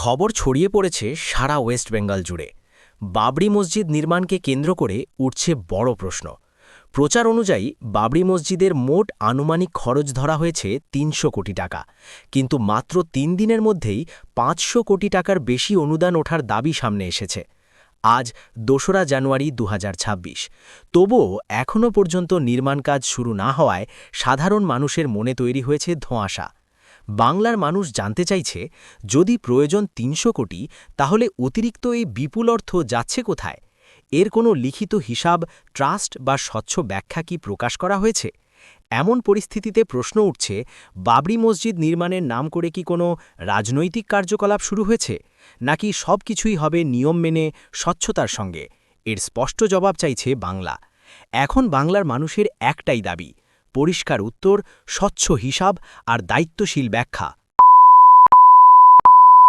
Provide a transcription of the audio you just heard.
খবর ছড়িয়ে পড়েছে সারা ওয়েস্ট বেঙ্গল জুড়ে। বাবরি মসজিদ নির্মাণকে কেন্দ্র করে উঠছে বড় প্রশ্ন। প্রচার অনুযায়ী বাবরি মসজিদের মোট আনুমানিক খরচ ধরা হয়েছে ৩০০ কোটি টাকা, কিন্তু মাত্র ৩ দিনের মধ্যেই ৫০০ কোটি টাকার বেশি অনুদান ওঠার দাবি সামনে এসেছে। আজ ২রা জানুয়ারি ২০২৬। তবুও এখনও পর্যন্ত নির্মাণ কাজ শুরু না হওয়ায় সাধারণ মানুষের মনে তৈরি হয়েছে ধোঁয়াশা। বাংলার মানুষ জানতে চাইছে, যদি প্রয়োজন ৩০০ কোটি, তাহলে অতিরিক্ত এই বিপুল অর্থ যাচ্ছে কোথায়? এর কোনো লিখিত হিসাব, ট্রাস্ট বা স্বচ্ছ ব্যাখ্যা কি প্রকাশ করা হয়েছে? এমন পরিস্থিতিতে প্রশ্ন উঠছে, বাবরি মসজিদ নির্মাণের নাম করে কি কোনো রাজনৈতিক কার্যকলাপ শুরু হয়েছে, নাকি সবকিছুই হবে নিয়ম মেনে স্বচ্ছতার সঙ্গে? এর স্পষ্ট জবাব চাইছে বাংলা। এখন বাংলার মানুষের একটাই দাবি, পরিষ্কার উত্তর, স্বচ্ছ হিসাব আর দায়িত্বশীল ব্যাখ্যা।